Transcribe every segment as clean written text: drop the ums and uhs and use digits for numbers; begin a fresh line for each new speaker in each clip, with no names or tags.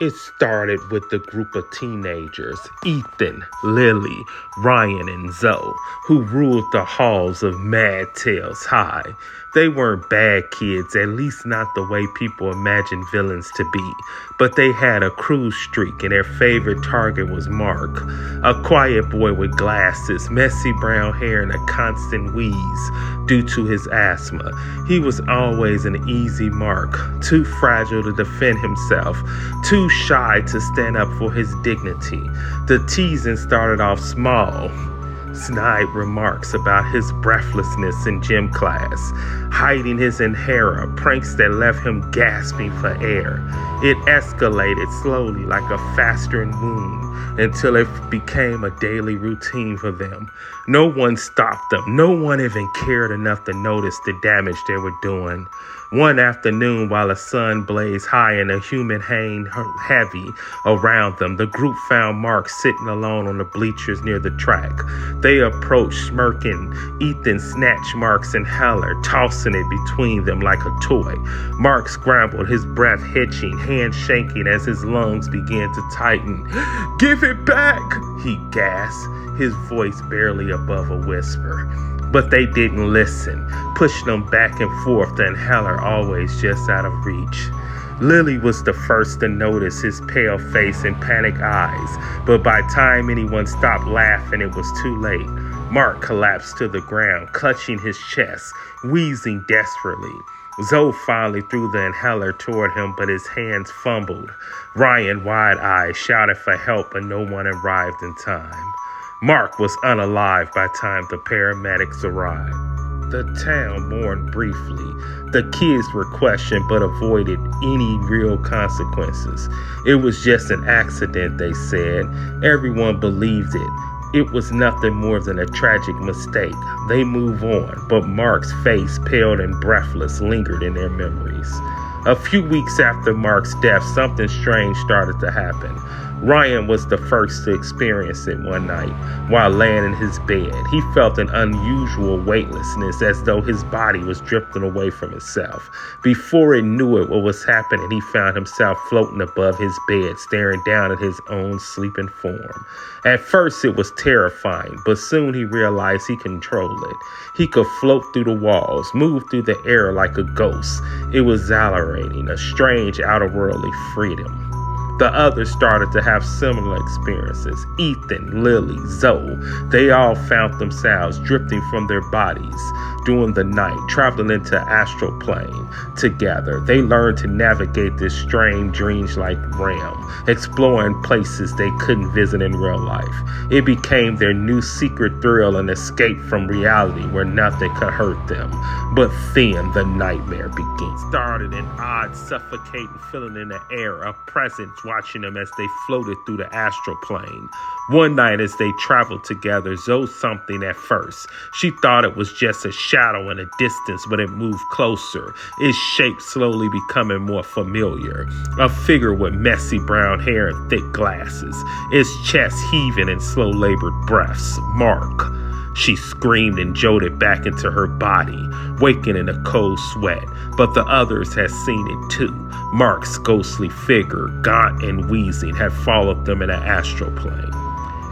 It started with the group of teenagers, Ethan, Lily, Ryan, and Zoe, who ruled the halls of Mad Tails High. They weren't bad kids, at least not the way people imagine villains to be, but they had a cruise streak and their favorite target was Mark, a quiet boy with glasses, messy brown hair, and a constant wheeze due to his asthma. He was always an easy mark, too fragile to defend himself, too shy to stand up for his dignity. The teasing started off small. Snide remarks about his breathlessness in gym class, hiding his inhaler, pranks that left him gasping for air. It escalated slowly like a festering wound until it became a daily routine for them. No one stopped them. No one even cared enough to notice the damage they were doing. One afternoon, while the sun blazed high and the humid hang heavy around them, the group found Mark sitting alone on the bleachers near the track. They approached, smirking. Ethan snatched Mark's inhaler, tossing it between them like a toy. Mark scrambled, his breath hitching, hands shaking as his lungs began to tighten. "Give it back!" he gasped, his voice barely above a whisper. But they didn't listen, pushing them back and forth, the inhaler always just out of reach. Lily was the first to notice his pale face and panicked eyes, but by the time anyone stopped laughing, it was too late. Mark collapsed to the ground, clutching his chest, wheezing desperately. Zoe finally threw the inhaler toward him, but his hands fumbled. Ryan, wide-eyed, shouted for help, but no one arrived in time. Mark was unalive by the time the paramedics arrived. The town mourned briefly. The kids were questioned but avoided any real consequences. It was just an accident, they said. Everyone believed it. It was nothing more than a tragic mistake. They moved on, but Mark's face, pale and breathless, lingered in their memories. A few weeks after Mark's death, something strange started to happen. Ryan was the first to experience it one night while laying in his bed. He felt an unusual weightlessness as though his body was drifting away from itself. Before he knew it, what was happening, he found himself floating above his bed, staring down at his own sleeping form. At first, it was terrifying, but soon he realized he controlled it. He could float through the walls, move through the air like a ghost. It was exhilarating, a strange, outerworldly freedom. The others started to have similar experiences. Ethan, Lily, Zoe, they all found themselves drifting from their bodies during the night, traveling into astral plane together. They learned to navigate this strange, dreams-like realm, exploring places they couldn't visit in real life. It became their new secret thrill and escape from reality where nothing could hurt them. But then the nightmare began. Started an odd, suffocating feeling in the air, a presence watching them as they floated through the astral plane. One night as they traveled together, Zoe something at first. She thought it was just a shadow in the distance, but it moved closer, its shape slowly becoming more familiar. A figure with messy brown hair and thick glasses, its chest heaving in slow labored breaths. Mark. She screamed and jolted back into her body, waking in a cold sweat, but the others had seen it too. Mark's ghostly figure, gaunt and wheezing, had followed them in an astral plane.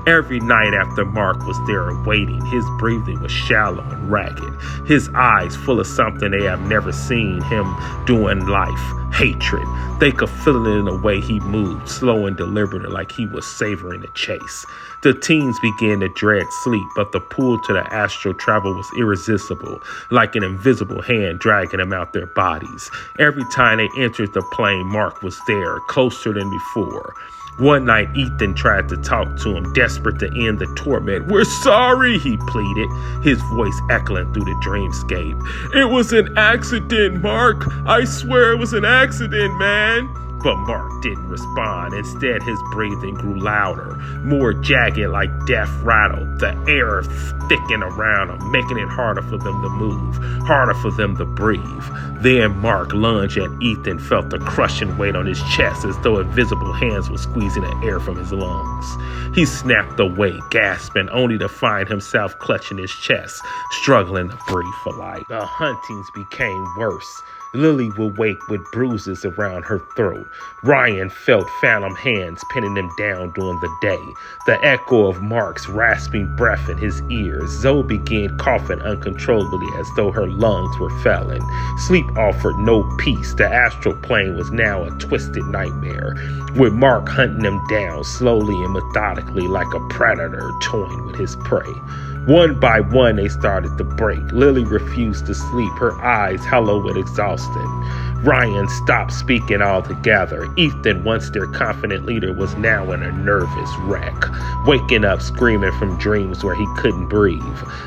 Every night after Mark was there waiting, his breathing was shallow and ragged, his eyes full of something they have never seen him do in life, hatred. They could feel it in the way he moved, slow and deliberate, like he was savoring the chase. The teens began to dread sleep, but the pull to the astral travel was irresistible, like an invisible hand dragging them out their bodies. Every time they entered the plane, Mark was there, closer than before. One night, Ethan tried to talk to him, desperate to end the torment. "We're sorry," he pleaded, his voice echoing through the dreamscape. "It was an accident, Mark. I swear it was an accident, man." But Mark didn't respond. Instead, his breathing grew louder, more jagged like death rattled. The air thickened around him, making it harder for them to move, harder for them to breathe. Then Mark lunged at Ethan, felt the crushing weight on his chest as though invisible hands were squeezing the air from his lungs. He snapped away, gasping, only to find himself clutching his chest, struggling to breathe for life. The huntings became worse. Lily would wake with bruises around her throat. Ryan felt phantom hands pinning him down during the day. The echo of Mark's rasping breath in his ears. Zoe began coughing uncontrollably as though her lungs were failing. Sleep offered no peace. The astral plane was now a twisted nightmare, with Mark hunting them down slowly and methodically like a predator toying with his prey. One by one, they started to break. Lily refused to sleep, her eyes hollow with exhaustion. Ryan stopped speaking altogether. Ethan, once their confident leader, was now in a nervous wreck, waking up screaming from dreams where he couldn't breathe.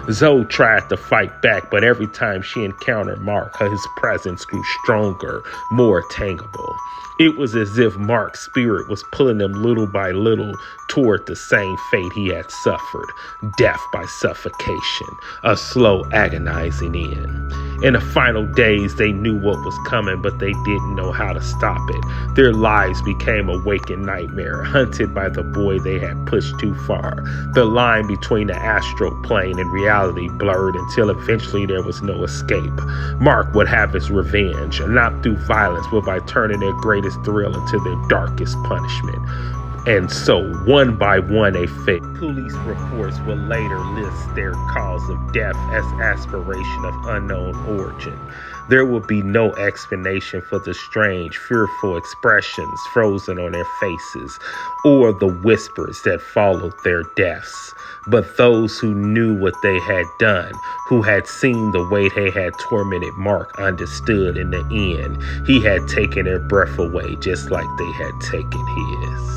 Zoe tried to fight back, but every time she encountered Mark, his presence grew stronger, more tangible. It was as if Mark's spirit was pulling him little by little toward the same fate he had suffered, death by suffocation, a slow agonizing end. In the final days, they knew what was coming, but they didn't know how to stop it. Their lives became a waking nightmare, hunted by the boy they had pushed too far. The line between the astral plane and reality blurred until eventually there was no escape. Mark would have his revenge, not through violence, but by turning their greatest thrill into their darkest punishment. And so, one by one, they failed. Police reports would later list their cause of death as aspiration of unknown origin. There would be no explanation for the strange, fearful expressions frozen on their faces or the whispers that followed their deaths. But those who knew what they had done, who had seen the way they had tormented Mark, understood in the end he had taken their breath away just like they had taken his.